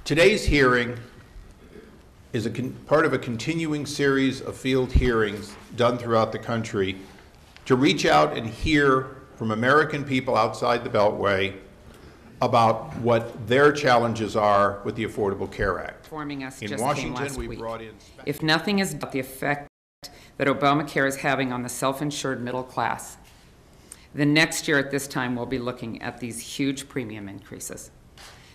Today's hearing is part of a continuing series of field hearings done throughout the country to reach out and hear from American people outside the Beltway about what their challenges are with the Affordable Care Act. Informing us in just Washington, came last we week. brought in. If nothing is done, the effect that Obamacare is having on the self-insured middle class, then next year at this time we'll be looking at these huge premium increases.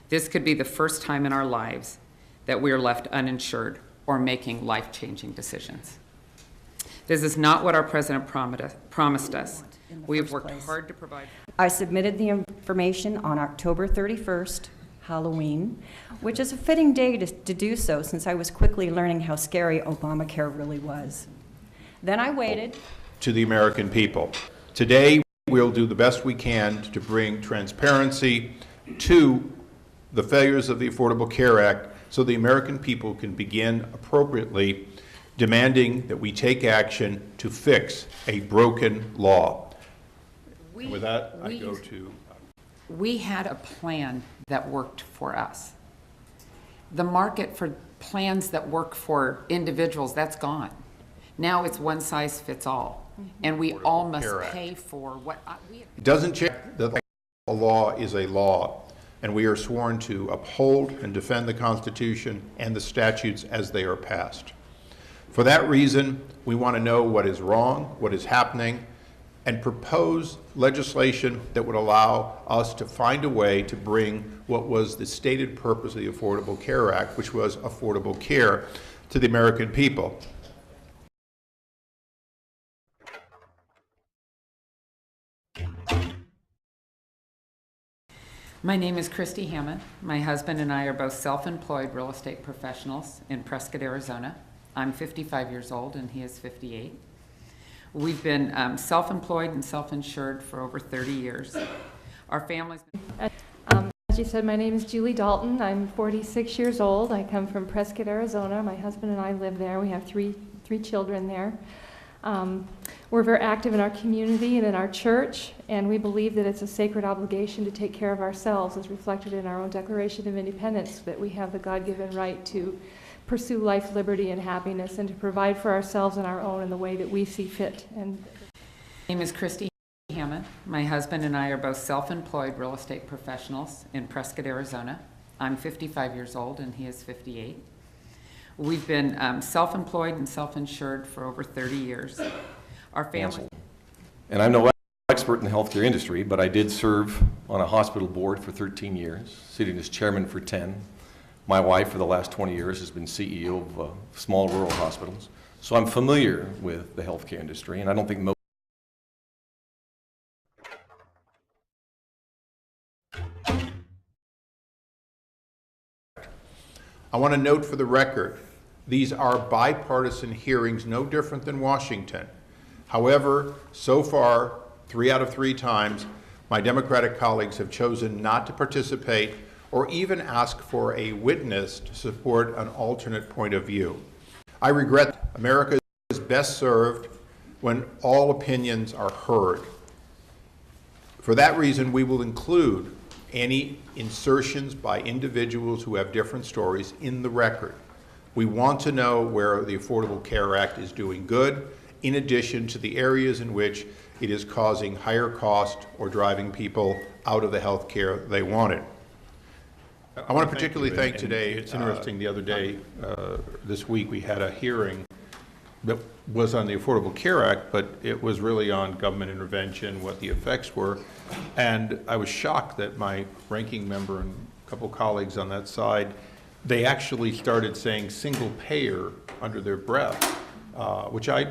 This could be the first time in our lives that we are left uninsured or making life-changing decisions. This is not what our president promised us. We have worked hard to provide. I submitted the information on October 31st, Halloween, which is a fitting day to do so since I was quickly learning how scary Obamacare really was. Then I waited. To the American people. Today, we'll do the best we can to bring transparency to the failures of the Affordable Care Act so the American people can begin appropriately demanding that we take action to fix a broken law. With that, I go to... We had a plan that worked for us. The market for plans that work for individuals, that's gone. Now it's one size fits all, and we all must pay for what we... It doesn't change that a law is a law, and we are sworn to uphold and defend the Constitution and the statutes as they are passed. For that reason, we want to know what is wrong, what is happening, and propose legislation that would allow us to find a way to bring what was the stated purpose of the Affordable Care Act, which was affordable care, to the American people. My name is Christy Hammond. My husband and I are both self-employed real estate professionals in Prescott, Arizona. I'm 55 years old and he is 58. We've been self-employed and self-insured for over 30 years. Our families... As you said, my name is Julie Dalton. I'm 46 years old. I come from Prescott, Arizona. My husband and I live there. We have three children there. We're very active in our community and in our church, and we believe that it's a sacred obligation to take care of ourselves, as reflected in our own Declaration of Independence, that we have the God-given right to pursue life, liberty, and happiness, and to provide for ourselves and our own in the way that we see fit. And my name is Christy Hammond. My husband and I are both self-employed real estate professionals in Prescott, Arizona. I'm 55 years old and he is 58. We've been self-employed and self-insured for over 30 years. Our family... And I'm no expert in the healthcare industry, but I did serve on a hospital board for 13 years, sitting as chairman for 10. My wife, for the last 20 years, has been CEO of small rural hospitals. So I'm familiar with the healthcare industry, and I don't think most... I want to note for the record, these are bipartisan hearings, no different than Washington. However, so far, 3 out of 3 times, my Democratic colleagues have chosen not to participate or even ask for a witness to support an alternate point of view. I regret that. America is best served when all opinions are heard. For that reason, we will include any insertions by individuals who have different stories in the record. We want to know where the Affordable Care Act is doing good, in addition to the areas in which it is causing higher cost or driving people out of the health care they wanted. I want to particularly thank today, it's interesting, the other day, this week, we had a hearing that was on the Affordable Care Act, but it was really on government intervention, what the effects were. And I was shocked that my ranking member and a couple colleagues on that side, they actually started saying single payer under their breath, which I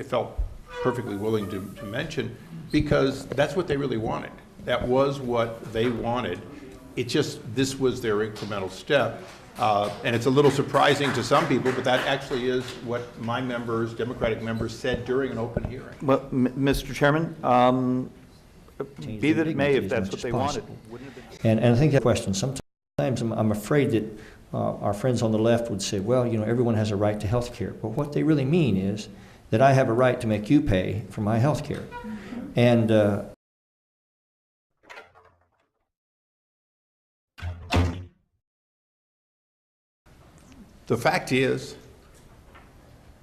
felt perfectly willing to mention, because that's what they really wanted. That was what they wanted. It just, this was their incremental step. And it's a little surprising to some people, but that actually is what my members, Democratic members, said during an open hearing. Well, Mr. Chairman, be that it may, if that's what they wanted. And I think that question, sometimes I'm afraid that our friends on the left would say, well, you know, everyone has a right to health care. But what they really mean is that I have a right to make you pay for my health care. And The fact is,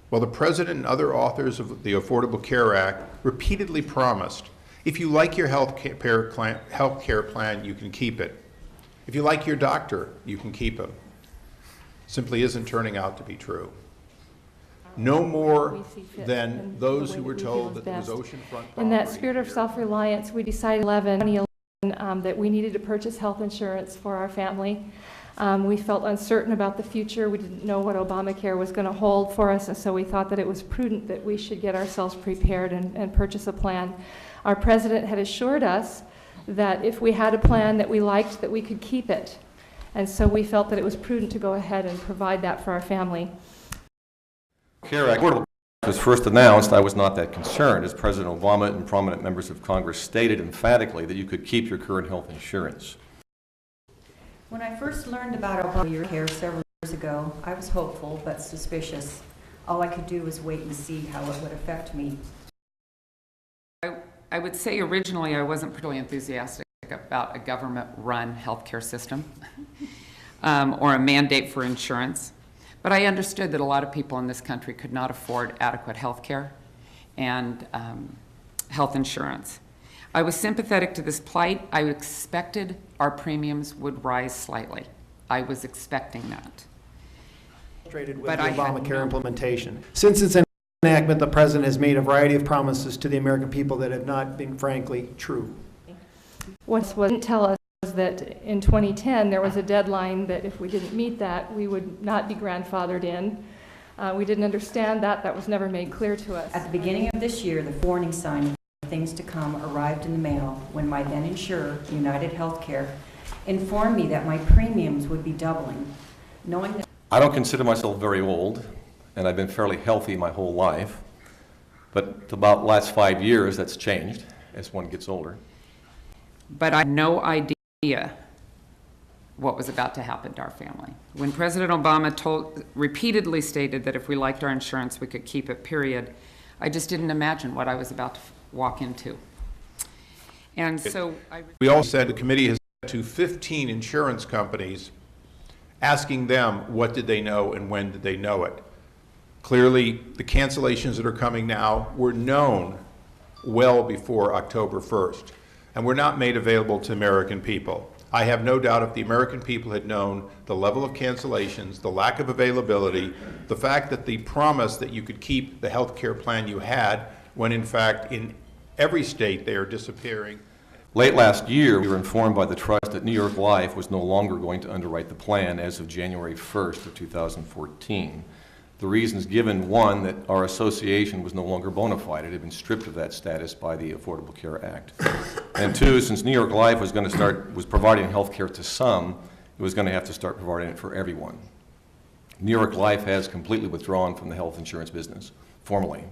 while the President and other authors of the Affordable Care Act repeatedly promised, if you like your health care plan, you can keep it. If you like your doctor, you can keep him. Simply isn't turning out to be true. No more than those who were told that there was oceanfront property. In that spirit of self-reliance, we decided in 2011 that we needed to purchase health insurance for our family. We felt uncertain about the future. We didn't know what Obamacare was going to hold for us, and so we thought that it was prudent that we should get ourselves prepared and purchase a plan. Our president had assured us that if we had a plan that we liked, that we could keep it. And so we felt that it was prudent to go ahead and provide that for our family. Care Act was first announced, I was not that concerned, as President Obama and prominent members of Congress stated emphatically that you could keep your current health insurance. When I first learned about Obamacare several years ago, I was hopeful but suspicious. All I could do was wait and see how it would affect me. I would say originally I wasn't particularly enthusiastic about a government-run healthcare system or a mandate for insurance. But I understood that a lot of people in this country could not afford adequate health care and health insurance. I was sympathetic to this plight. I expected our premiums would rise slightly. I was expecting that. With the Obamacare implementation. Since its enactment, the President has made a variety of promises to the American people that have not been, frankly, true. What didn't tell us was that in 2010 there was a deadline that if we didn't meet that, we would not be grandfathered in. We didn't understand that. That was never made clear to us. At the beginning of this year, the warning sign of things to come arrived in the mail when my then insurer, United Healthcare, informed me that my premiums would be doubling. Knowing that I don't consider myself very old, and I've been fairly healthy my whole life, but about the last 5 years that's changed as one gets older. But I had no idea what was about to happen to our family. When President Obama repeatedly stated that if we liked our insurance, we could keep it, period, I just didn't imagine what I was about to walk into. And so we also said the committee has said to 15 insurance companies, asking them what did they know and when did they know it. Clearly, the cancellations that are coming now were known well before October 1st. And were not made available to American people. I have no doubt if the American people had known the level of cancellations, the lack of availability, the fact that the promise that you could keep the health care plan you had, when in fact in every state they are disappearing. Late last year, we were informed by the trust that New York Life was no longer going to underwrite the plan as of January 1st of 2014. The reasons given, one, that our association was no longer bona fide. It had been stripped of that status by the Affordable Care Act. And two, since New York Life was going to was providing health care to some, it was going to have to start providing it for everyone. New York Life has completely withdrawn from the health insurance business, formally.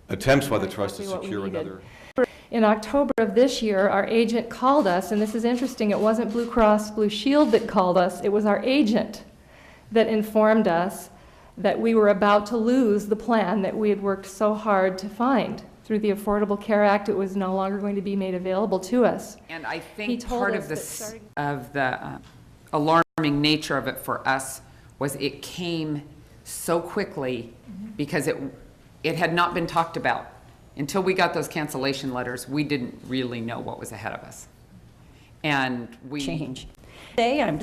Attempts by the trust to secure another. In October of this year, our agent called us, and this is interesting, it wasn't Blue Cross Blue Shield that called us, it was our agent that informed us that we were about to lose the plan that we had worked so hard to find. Through the Affordable Care Act, it was no longer going to be made available to us. And I think part of the alarming nature of it for us was it came so quickly because it had not been talked about. Until we got those cancellation letters, we didn't really know what was ahead of us. And we change. Today, I'm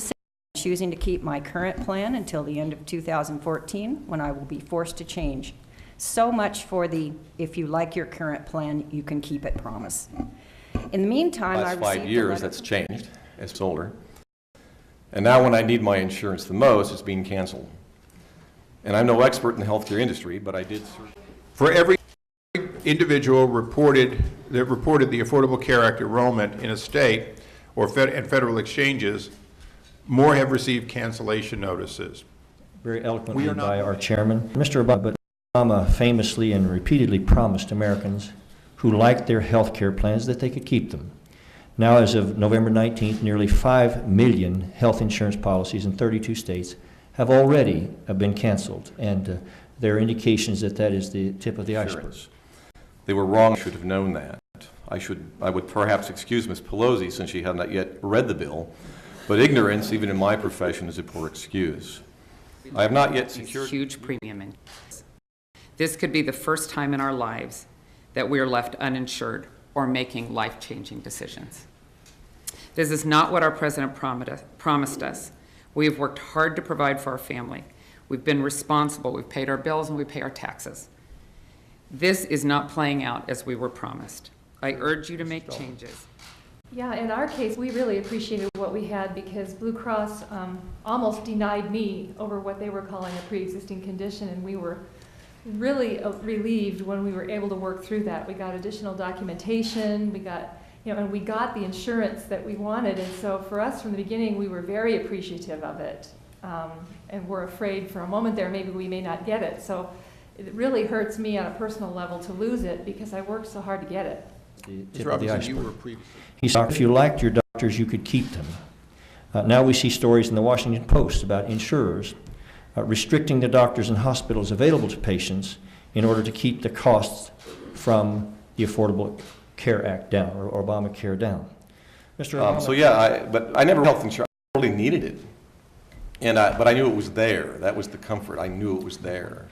choosing to keep my current plan until the end of 2014, when I will be forced to change. So much for the, if you like your current plan, you can keep it promise. In the meantime, I received last 5 years, that's changed as it's older. And now when I need my insurance the most, it's being canceled. And I'm no expert in the healthcare industry, but I did serve. For every individual that reported the Affordable Care Act enrollment in a state or and federal exchanges, more have received cancellation notices. Very eloquently by our chairman. Mr. Obama famously and repeatedly promised Americans who liked their health care plans that they could keep them. Now, as of November 19th, nearly 5 million health insurance policies in 32 states have already been canceled, and there are indications that that is the tip of the iceberg. They were wrong. I should have known that. I would perhaps excuse Ms. Pelosi since she had not yet read the bill, but ignorance, even in my profession, is a poor excuse. I have not yet these secured. huge premium increases. This could be the first time in our lives that we are left uninsured or making life-changing decisions. This is not what our president promised us. We have worked hard to provide for our family. We've been responsible. We've paid our bills and we pay our taxes. This is not playing out as we were promised. I urge you to make changes. Yeah, in our case, we really appreciated what we had because Blue Cross almost denied me over what they were calling a pre-existing condition, and we were really relieved when we were able to work through that. We got additional documentation, we got, and we got the insurance that we wanted, and so for us from the beginning, we were very appreciative of it, and we're afraid for a moment there maybe we may not get it. So it really hurts me on a personal level to lose it because I worked so hard to get it. Ms. Robinson, you were previously. He said, if you liked your doctors, you could keep them. Now we see stories in the Washington Post about insurers restricting the doctors and hospitals available to patients in order to keep the costs from the Affordable Care Act down, or Obamacare down. Mr. Obama. So yeah, but I never health insurance. I really needed it, but I knew it was there. That was the comfort. I knew it was there,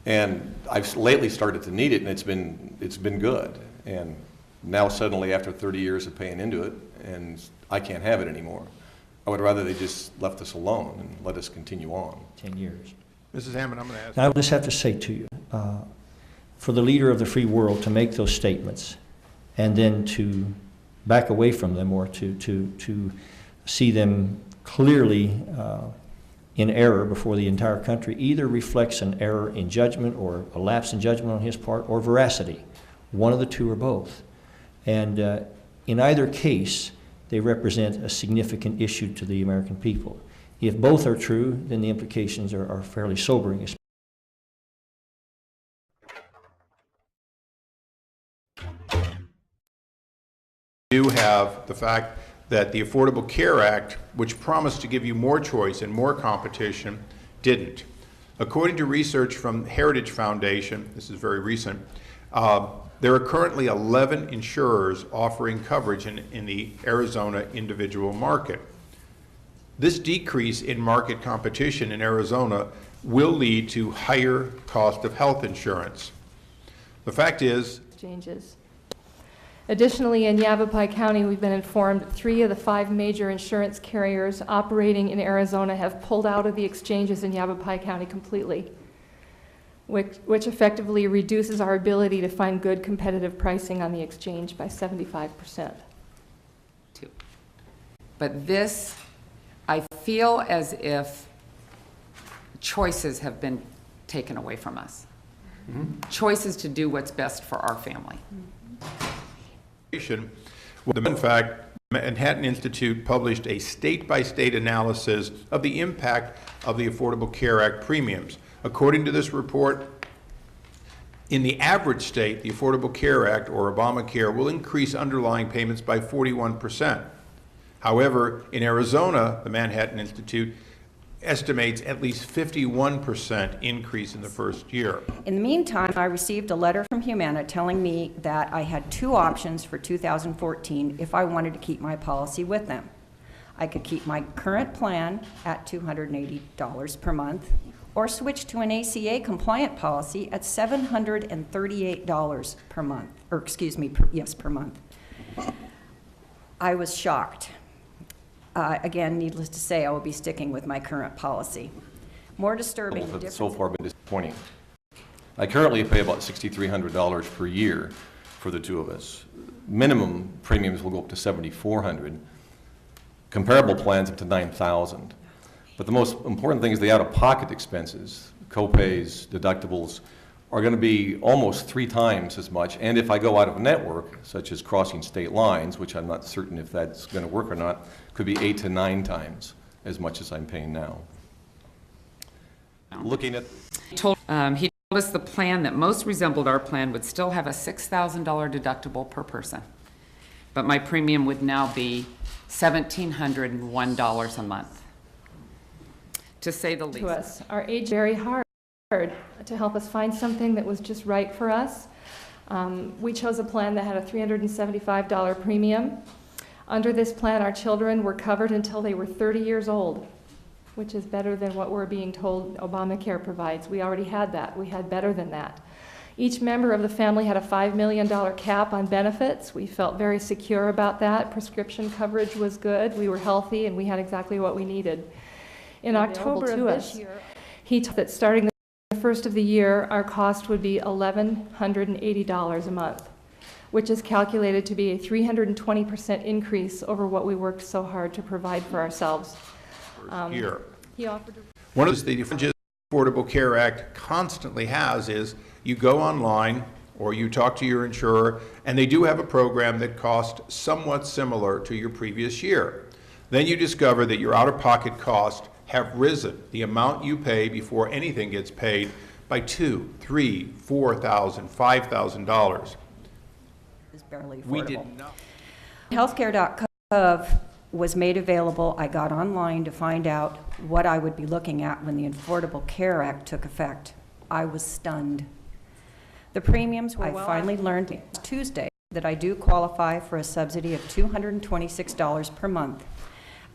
and I've lately started to need it, and it's been good. And now suddenly, after 30 years of paying into it, and I can't have it anymore. I would rather they just left us alone and let us continue on. 10 years. Mrs. Hammond, I'm going to ask. Now, I just have to say to you, for the leader of the free world to make those statements and then to back away from them or to see them clearly in error before the entire country either reflects an error in judgment or a lapse in judgment on his part or veracity. One of the two or both. And in either case, they represent a significant issue to the American people. If both are true, then the implications are fairly sobering. You do have the fact that the Affordable Care Act, which promised to give you more choice and more competition, didn't. According to research from Heritage Foundation, this is very recent, there are currently 11 insurers offering coverage in the Arizona individual market. This decrease in market competition in Arizona will lead to higher cost of health insurance. The fact is, Exchanges. Additionally, in Yavapai County, we've been informed 3 of the 5 major insurance carriers operating in Arizona have pulled out of the exchanges in Yavapai County completely, which effectively reduces our ability to find good competitive pricing on the exchange by 75%. But this, I feel as if choices have been taken away from us. Choices to do what's best for our family. in fact, Manhattan Institute published a state-by-state analysis of the impact of the Affordable Care Act premiums. According to this report, in the average state, the Affordable Care Act, or Obamacare, will increase underlying payments by 41%. However, in Arizona, the Manhattan Institute estimates at least 51% increase in the first year. In the meantime, I received a letter from Humana telling me that I had 2 options for 2014 if I wanted to keep my policy with them. I could keep my current plan at $280 per month, or switch to an ACA compliant policy at $738 per month, or excuse me, per month. I was shocked. Again, needless to say, I will be sticking with my current policy. More disturbing. It's so far been disappointing. I currently pay about $6,300 per year for the 2 of us. Minimum premiums will go up to $7,400. Comparable plans up to $9,000. But the most important thing is the out-of-pocket expenses, co-pays, deductibles, are going to be almost 3 times as much. And if I go out of network, such as crossing state lines, which I'm not certain if that's going to work or not, could be 8 to 9 times as much as I'm paying now. Looking at... He told us the plan that most resembled our plan would still have a $6,000 deductible per person. But my premium would now be $1,701 a month, to say the least. To us, our age very hard to help us find something that was just right for us. We chose a plan that had a $375 premium. Under this plan, our children were covered until they were 30 years old. which is better than what we're being told Obamacare provides. We already had that. We had better than that. Each member of the family had a $5 million cap on benefits. We felt very secure about that. Prescription coverage was good. We were healthy, and we had exactly what we needed. In October of this year, he told us that starting the first of the year, our cost would be $1,180 a month, which is calculated to be a 320% increase over what we worked so hard to provide for ourselves. Here. He offered One of the advantages the Affordable Care Act constantly has is you go online or you talk to your insurer, and they do have a program that costs somewhat similar to your previous year. Then you discover that your out-of-pocket costs have risen, the amount you pay before anything gets paid, by $2,000, $3,000, $4,000, $5,000. It's barely affordable. We did not. Healthcare.gov was made available. I got online to find out what I would be looking at when the Affordable Care Act took effect. I was stunned. The premiums, I finally learned Tuesday that I do qualify for a subsidy of $226 per month.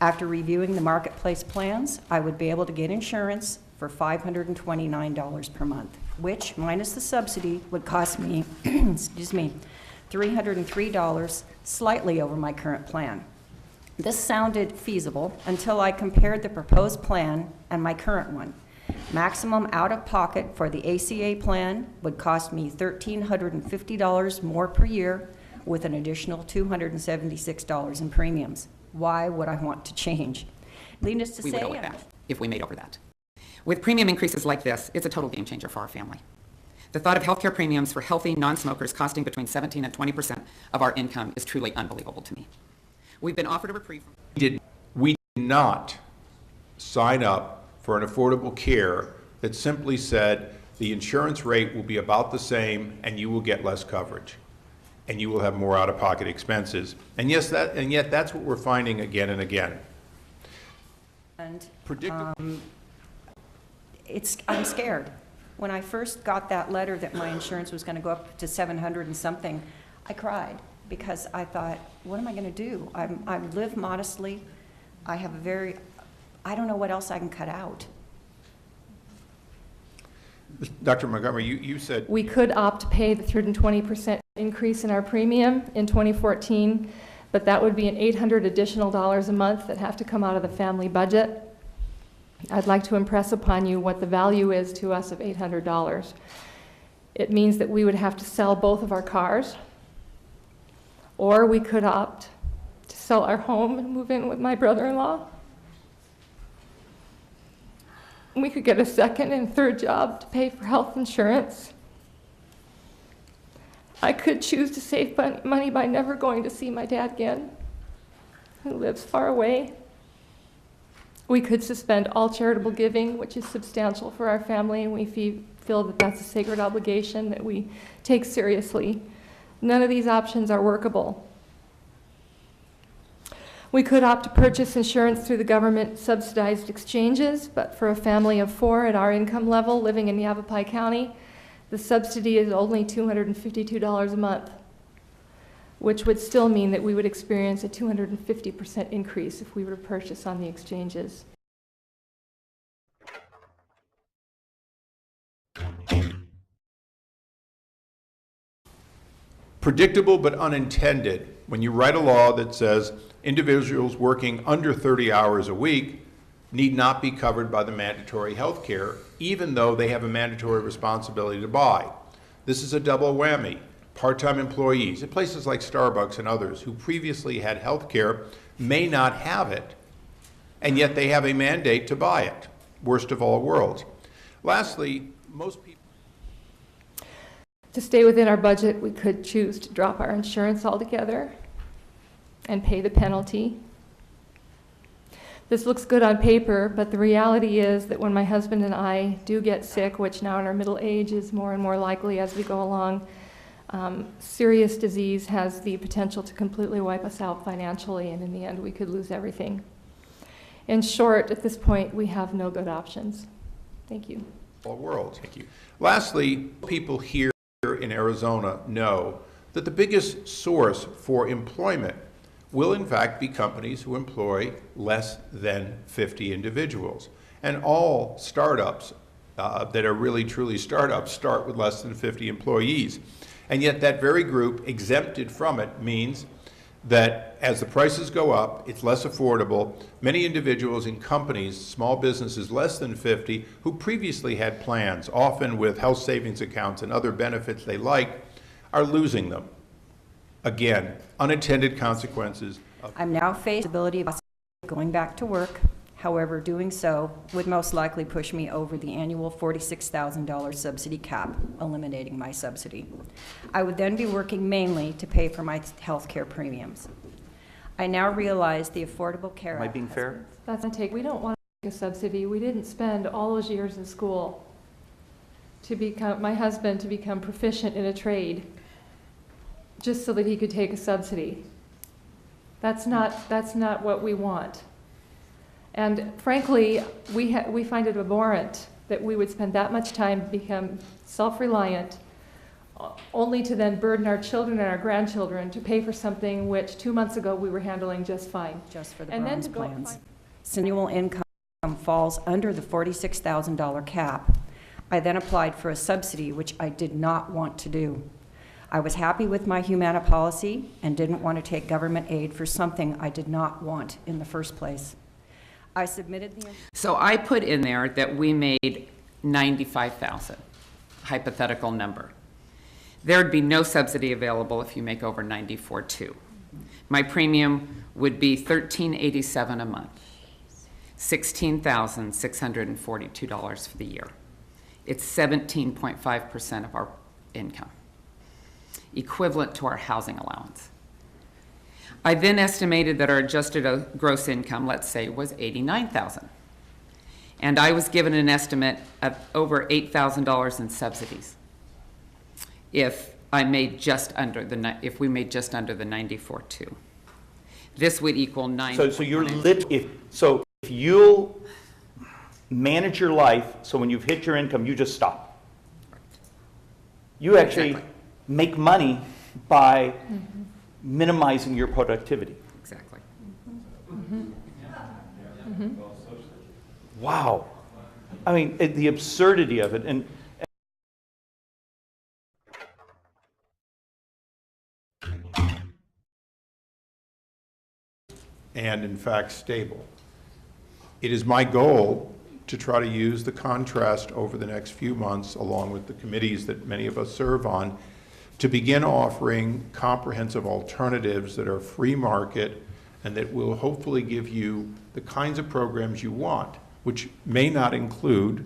After reviewing the marketplace plans, I would be able to get insurance for $529 per month, which, minus the subsidy, would cost me, excuse me, $303, slightly over my current plan. This sounded feasible until I compared the proposed plan and my current one. Maximum out-of-pocket for the ACA plan would cost me $1,350 more per year, with an additional $276 in premiums. Why would I want to change? Needless to We would say, owe it back if we made over that. With premium increases like this, it's a total game changer for our family. The thought of healthcare premiums for healthy non-smokers costing between 17 and 20% of our income is truly unbelievable to me. We've been offered a reprieve. We did not sign up for an affordable care that simply said the insurance rate will be about the same and you will get less coverage and you will have more out-of-pocket expenses. And yes, yet that's what we're finding again and again. And Predictable. I'm scared. When I first got that letter that my insurance was going to go up to 700 and something, I cried because I thought, what am I going to do? I live modestly. I have I don't know what else I can cut out. Dr. Montgomery, you said We could opt to pay the 320% increase in our premium in 2014, but that would be an $800 additional a month that have to come out of the family budget. I'd like to impress upon you what the value is to us of $800. It means that we would have to sell both of our cars, or we could opt to sell our home and move in with my brother-in-law. We could get a second and third job to pay for health insurance. I could choose to save money by never going to see my dad again, who lives far away. We could suspend all charitable giving, which is substantial for our family, and we feel that that's a sacred obligation that we take seriously. None of these options are workable. We could opt to purchase insurance through the government-subsidized exchanges, but for a family of 4 at our income level living in Yavapai County, the subsidy is only $252 a month, which would still mean that we would experience a 250% increase if we were to purchase on the exchanges. predictable but unintended when you write a law that says individuals working under 30 hours a week need not be covered by the mandatory health care, even though they have a mandatory responsibility to buy. This is a double whammy. Part-time employees at places like Starbucks and others who previously had health care may not have it, and yet they have a mandate to buy it. Worst of all worlds. Lastly, most people... To stay within our budget, we could choose to drop our insurance altogether and pay the penalty. This looks good on paper, but the reality is that when my husband and I do get sick, which now in our middle age is more and more likely as we go along, serious disease has the potential to completely wipe us out financially, and in the end we could lose everything. In short, at this point, we have no good options. Thank you. All worlds. Thank you. Lastly, people here in Arizona know that the biggest source for employment will in fact be companies who employ less than 50 individuals. And all startups that are really truly startups start with less than 50 employees. And yet that very group exempted from it means that as the prices go up, it's less affordable. Many individuals in companies, small businesses less than 50, who previously had plans, often with health savings accounts and other benefits they like, are losing them. Again, unintended consequences. I'm now faced with the ability of going back to work. However, doing so would most likely push me over the annual $46,000 subsidy cap, eliminating my subsidy. I would then be working mainly to pay for my health care premiums. I now realize the Affordable Care Act. Am I being fair? That's a take. We don't want to take a subsidy. We didn't spend all those years in school to become, my husband to become proficient in a trade just so that he could take a subsidy. That's not what we want. And frankly, we find it abhorrent that we would spend that much time to become self-reliant, only to then burden our children and our grandchildren to pay for something which 2 months ago we were handling just fine. Just for the And then bronze to go plans. find- Since annual income falls under the $46,000 cap, I then applied for a subsidy, which I did not want to do. I was happy with my Humana policy and didn't want to take government aid for something I did not want in the first place. I submitted the... So I put in there that we made $95,000, hypothetical number. There'd be no subsidy available if you make over $94,200. My premium would be $1,387 a month, $16,642 for the year. It's 17.5% of our income, equivalent to our housing allowance. I then estimated that our adjusted gross income, let's say, was $89,000. And I was given an estimate of over $8,000 in subsidies if we made just under the 94.2. This would equal 9. So if you'll manage your life, so when you've hit your income, you just stop. You actually Exactly. make money by minimizing your productivity. Exactly. Wow. I mean, the absurdity of it. And in fact stable. It is my goal to try to use the contrast over the next few months, along with the committees that many of us serve on, to begin offering comprehensive alternatives that are free market and that will hopefully give you the kinds of programs you want, which may not include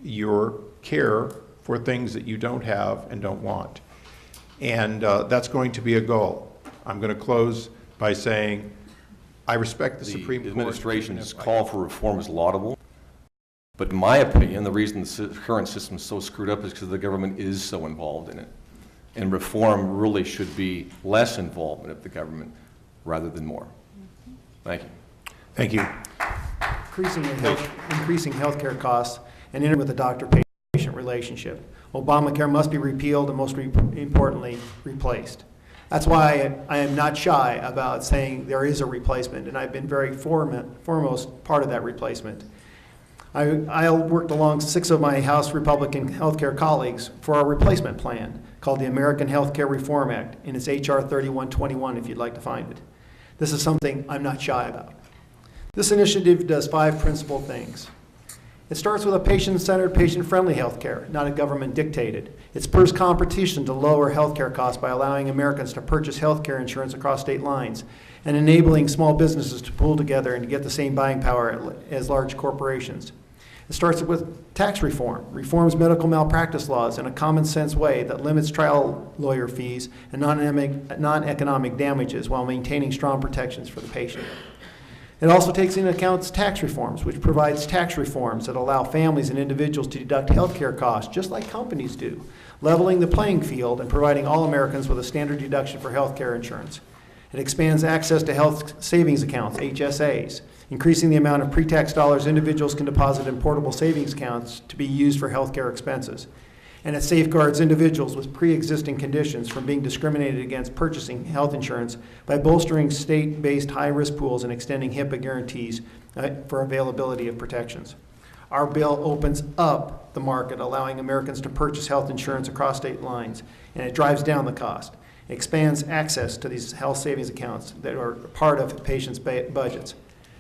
your care for things that you don't have and don't want. And that's going to be a goal. I'm going to close by saying I respect the Supreme Court. The administration's call for reform is laudable, but in my opinion, the reason the current system is so screwed up is because the government is so involved in it. And reform really should be less involvement of the government rather than more. Thank you. Thank you. Increasing healthcare costs and interfering with the doctor-patient relationship. Obamacare must be repealed and, most importantly, replaced. That's why I am not shy about saying there is a replacement, and I've been very foremost part of that replacement. I worked along 6 of my House Republican healthcare colleagues for our replacement plan called the American Healthcare Reform Act, and it's H.R. 3121 if you'd like to find it. This is something I'm not shy about. This initiative does 5 principal things. It starts with a patient-centered, patient-friendly healthcare, not a government-dictated. It spurs competition to lower healthcare costs by allowing Americans to purchase healthcare insurance across state lines and enabling small businesses to pool together and to get the same buying power as large corporations. It starts with tax reform, reforms medical malpractice laws in a common-sense way that limits trial lawyer fees and non-economic damages while maintaining strong protections for the patient. It also takes into account tax reforms, which provides tax reforms that allow families and individuals to deduct health care costs, just like companies do, leveling the playing field and providing all Americans with a standard deduction for health care insurance. It expands access to health savings accounts, HSAs, increasing the amount of pre-tax dollars individuals can deposit in portable savings accounts to be used for health care expenses. and it safeguards individuals with pre-existing conditions from being discriminated against purchasing health insurance by bolstering state-based high-risk pools and extending HIPAA guarantees for availability of protections. Our bill opens up the market, allowing Americans to purchase health insurance across state lines, and it drives down the cost. It expands access to these health savings accounts that are part of patients' budgets.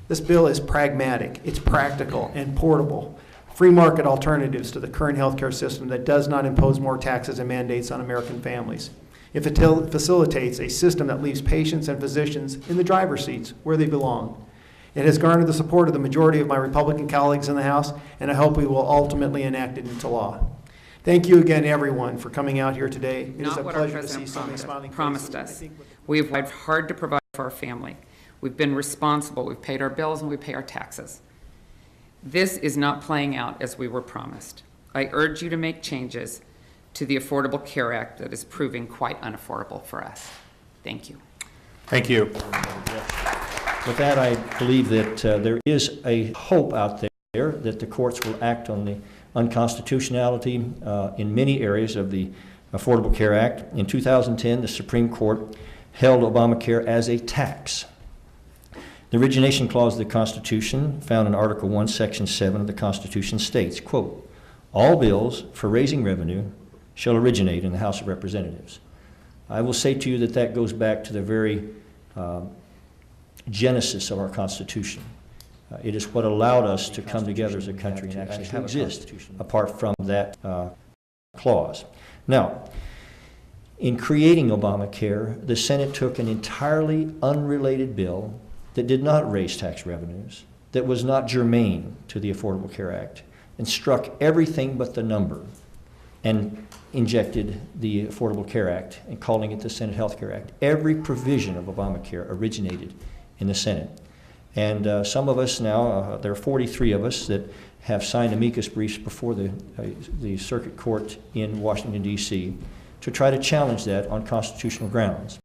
This bill is pragmatic, it's practical, and portable. Free market alternatives to the current healthcare system that does not impose more taxes and mandates on American families. It facilitates a system that leaves patients and physicians in the driver's seats where they belong. It has garnered the support of the majority of my Republican colleagues in the House, and I hope we will ultimately enact it into law. Thank you again, everyone, for coming out here today. It is Not a what our pleasure to see so many president smiling promised faces. us. We have worked hard to provide for our family. We've been responsible. We've paid our bills and we pay our taxes. This is not playing out as we were promised. I urge you to make changes to the Affordable Care Act that is proving quite unaffordable for us. Thank you. Thank you. With that, I believe that there is a hope out there that the courts will act on the unconstitutionality in many areas of the Affordable Care Act. In 2010, the Supreme Court held Obamacare as a tax. The origination clause of the Constitution, found in Article 1, Section 7 of the Constitution, states, quote, "All bills for raising revenue shall originate in the House of Representatives." I will say to you that that goes back to the very genesis of our Constitution. It is what allowed us to come together as a country and actually exist apart from that clause. Now, in creating Obamacare, the Senate took an entirely unrelated bill that did not raise tax revenues, that was not germane to the Affordable Care Act, and struck everything but the number and injected the Affordable Care Act and calling it the Senate Health Care Act. Every provision of Obamacare originated in the Senate. And some of us now, there are 43 of us that have signed amicus briefs before the Circuit Court in Washington, D.C. to try to challenge that on constitutional grounds.